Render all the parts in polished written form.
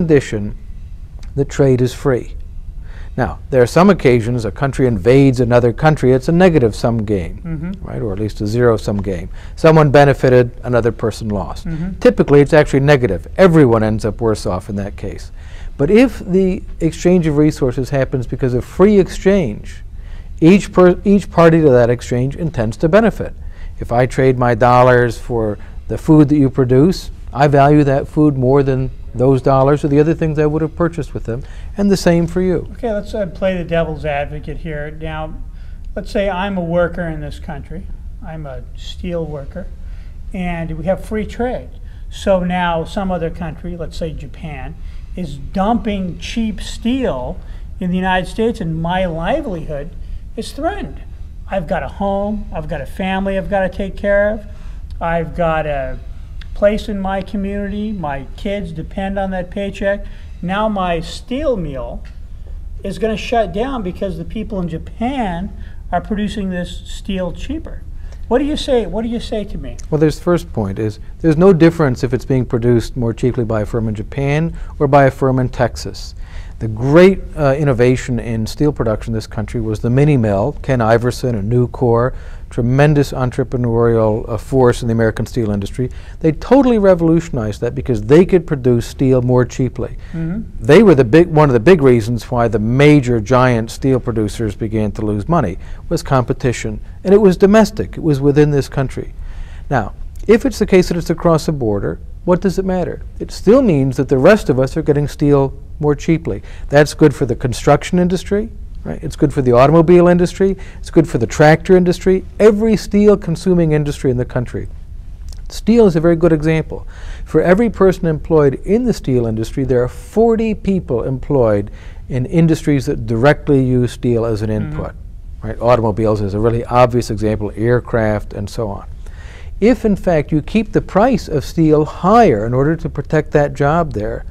condition that trade is free. Now, there are some occasions a country invades another country, it's a negative-sum game, right, or at least a zero-sum game. Someone benefited, another person lost. Typically, it's actually negative. Everyone ends up worse off in that case. But if the exchange of resources happens because of free exchange, each party to that exchange intends to benefit. If I trade my dollars for the food that you produce, I value that food more than those dollars or the other things I would have purchased with them, and the same for you. Okay, let's play the devil's advocate here. Now, let's say I'm a worker in this country. I'm a steel worker, and we have free trade. So now some other country, let's say Japan, is dumping cheap steel in the United States, and my livelihood is threatened. I've got a home, I've got a family I've got to take care of, I've got a place in my community, my kids depend on that paycheck. Now my steel mill is going to shut down because the people in Japan are producing this steel cheaper. What do you say? What do you say to me? Well, there's the first point is there's no difference if it's being produced more cheaply by a firm in Japan or by a firm in Texas. The great innovation in steel production in this country was the mini mill, Ken Iverson and Nucor, tremendous entrepreneurial force in the American steel industry. They totally revolutionized that because they could produce steel more cheaply. They were one of the big reasons why the major giant steel producers began to lose money was competition. And it was domestic. It was within this country. Now, if it's the case that it's across the border, what does it matter? It still means that the rest of us are getting steel more cheaply. That's good for the construction industry, right? It's good for the automobile industry. It's good for the tractor industry. Every steel consuming industry in the country. Steel is a very good example. For every person employed in the steel industry, there are 40 people employed in industries that directly use steel as an input, right? Automobiles is a really obvious example, aircraft and so on. If in fact you keep the price of steel higher in order to protect that job there,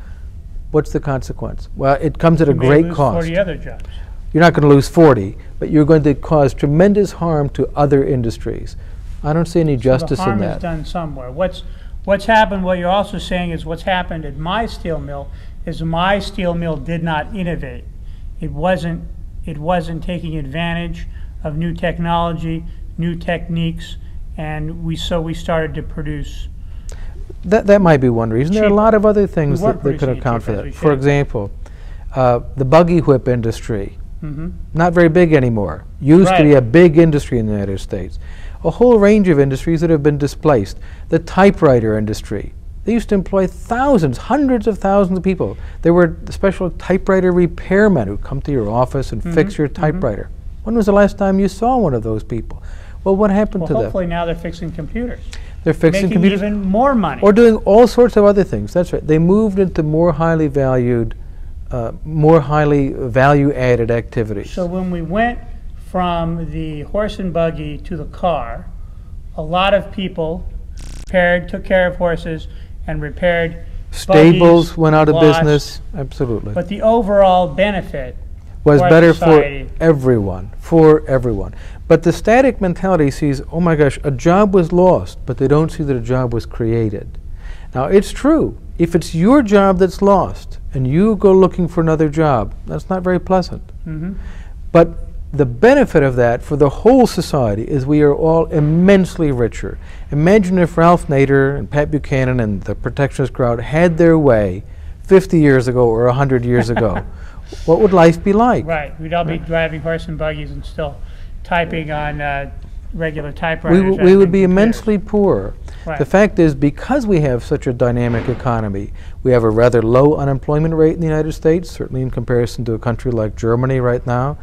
what's the consequence? Well, it comes at a great cost. 40 other jobs. You're not going to lose 40, but you're going to cause tremendous harm to other industries. I don't see any justice in that. The harm is done somewhere. What's happened, what you're also saying is what's happened at my steel mill is my steel mill did not innovate. It wasn't taking advantage of new technology, new techniques, and we started to produce. That might be one reason. Cheaper. There are a lot of other things that could account for that. For example, the buggy whip industry, not very big anymore. Used to be a big industry in the United States. A whole range of industries that have been displaced. The typewriter industry. They used to employ thousands, hundreds of thousands of people. There were special typewriter repairmen who come to your office and fix your typewriter. When was the last time you saw one of those people? Well, what happened to them? Hopefully now they're fixing computers. They're fixing making computers. even more money. Or doing all sorts of other things. That's right. They moved into more highly valued, more highly value-added activities. So when we went from the horse and buggy to the car, a lot of people took care of horses and repaired Stables buggies, went out of lots, business. Absolutely. But the overall benefit was better society. for everyone. For everyone. But the static mentality sees, oh my gosh, a job was lost, but they don't see that a job was created. Now, it's true. If it's your job that's lost and you go looking for another job, that's not very pleasant. But the benefit of that for the whole society is we are all immensely richer. Imagine if Ralph Nader and Pat Buchanan and the protectionist crowd had their way 50 years ago or 100 years ago. What would life be like? Right. We'd all be driving horse and buggies and still typing on regular typewriters. We would be immensely poor. Right. The fact is, because we have such a dynamic economy, we have a rather low unemployment rate in the United States, certainly in comparison to a country like Germany right now,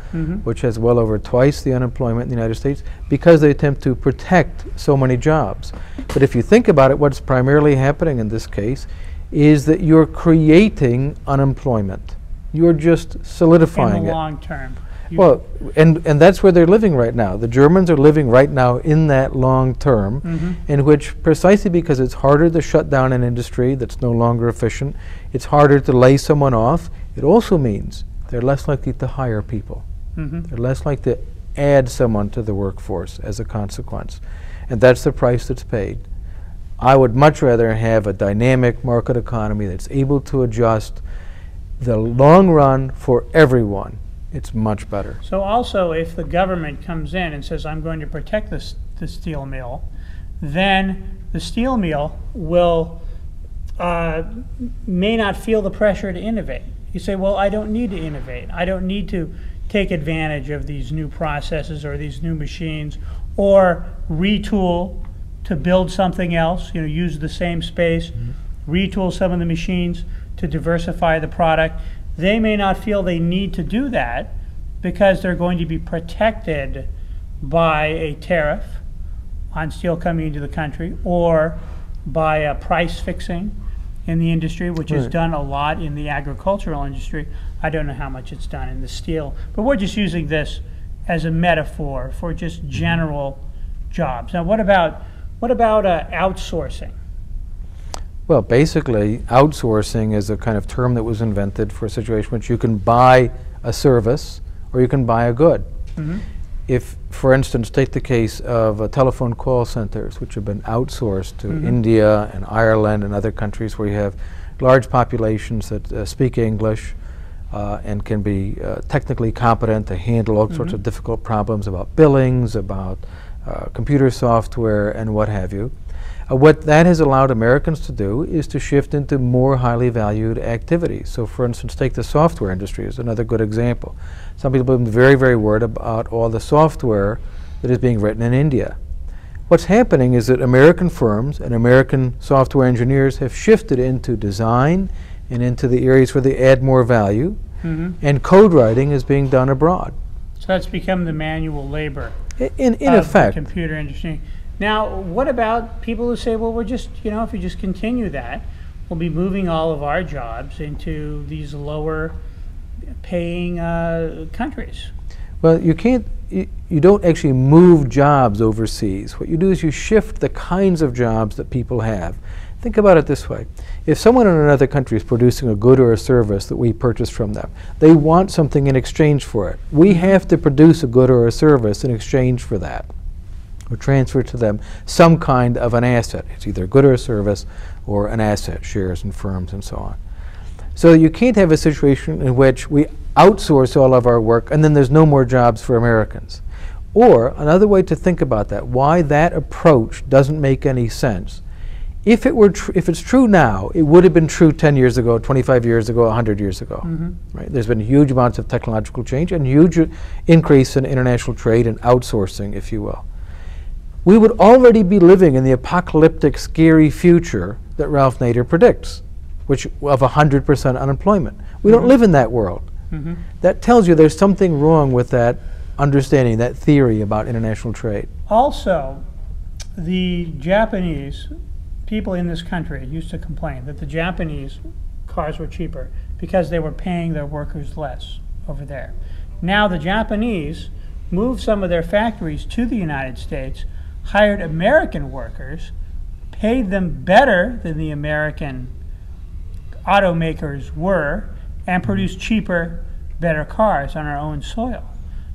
which has well over twice the unemployment in the United States, because they attempt to protect so many jobs. But if you think about it, what's primarily happening in this case is that you're creating unemployment. You're just solidifying it. In the long term. Well, and that's where they're living right now. The Germans are living right now in that long term, in which precisely because it's harder to shut down an industry that's no longer efficient, it's harder to lay someone off, it also means they're less likely to hire people. They're less likely to add someone to the workforce as a consequence. And that's the price that's paid. I would much rather have a dynamic market economy that's able to adjust the long run for everyone. It's much better. So also, if the government comes in and says, I'm going to protect the steel mill, then the steel mill will may not feel the pressure to innovate. You say, well, I don't need to innovate. I don't need to take advantage of these new processes or these new machines or retool to build something else, use the same space, retool some of the machines to diversify the product. They may not feel they need to do that because they're going to be protected by a tariff on steel coming into the country or by a price fixing in the industry, which is done a lot in the agricultural industry. I don't know how much it's done in the steel, but we're just using this as a metaphor for just general jobs. Now, what about outsourcing? Well, basically, outsourcing is a kind of term that was invented for a situation in which you can buy a service or you can buy a good. If, for instance, take the case of telephone call centers, which have been outsourced to India and Ireland and other countries where you have large populations that speak English and can be technically competent to handle all sorts of difficult problems about billings, about computer software, and what have you. What that has allowed Americans to do is to shift into more highly valued activities. So, for instance, take the software industry as another good example. Some people have been very, very worried about all the software that is being written in India. What's happening is that American firms and American software engineers have shifted into design and into the areas where they add more value, and code writing is being done abroad. So that's become the manual labor in of effect. The computer industry. Now, what about people who say, well, we're just, if we just continue that, we'll be moving all of our jobs into these lower paying countries? Well, you can't, you don't actually move jobs overseas. What you do is you shift the kinds of jobs that people have. Think about it this way. If someone in another country is producing a good or a service that we purchase from them, they want something in exchange for it. We have to produce a good or a service in exchange for that, or transfer to them some kind of an asset. It's either a good or a service or an asset, shares in firms and so on. So you can't have a situation in which we outsource all of our work and then there's no more jobs for Americans. Or another way to think about that, why that approach doesn't make any sense. If it's true now, it would have been true 10 years ago, 25 years ago, 100 years ago. Right? There's been huge amounts of technological change and huge increase in international trade and outsourcing, if you will. We would already be living in the apocalyptic, scary future that Ralph Nader predicts, which of 100% unemployment. We don't live in that world. That tells you there's something wrong with that understanding, that theory about international trade. Also, the Japanese people in this country used to complain that the Japanese cars were cheaper because they were paying their workers less over there. Now the Japanese moved some of their factories to the United States, hired American workers, paid them better than the American automakers were, and produced cheaper, better cars on our own soil.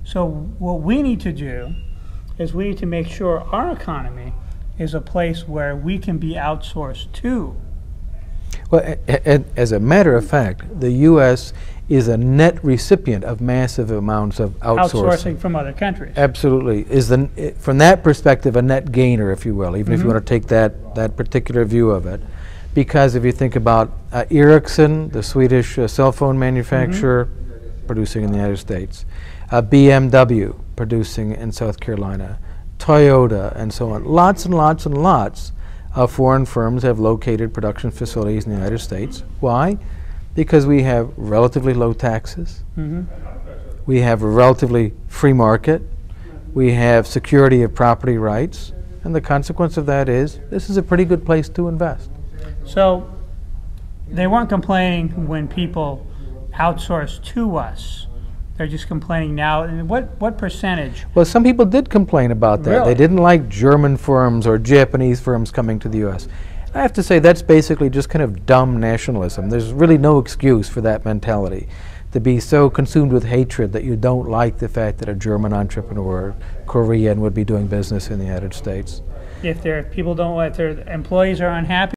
So what we need to do is we need to make sure our economy is a place where we can be outsourced to. Well, as a matter of fact, the U.S. is a net recipient of massive amounts of outsourcing. From other countries. Absolutely. From that perspective, a net gainer, if you will, even if you want to take that particular view of it. Because if you think about Ericsson, the Swedish cell phone manufacturer, producing in the United States, BMW, producing in South Carolina, Toyota, and so on. Lots and lots and lots of foreign firms have located production facilities in the United States. Why? Because we have relatively low taxes. We have a relatively free market. We have security of property rights. And the consequence of that is this is a pretty good place to invest. So they weren't complaining when people outsourced to us. They're just complaining now. And what percentage? Well, some people did complain about that. Really? They didn't like German firms or Japanese firms coming to the U.S. I have to say that's basically just kind of dumb nationalism. There's really no excuse for that mentality, to be so consumed with hatred that you don't like the fact that a German entrepreneur, Korean, would be doing business in the United States. If their employees are unhappy,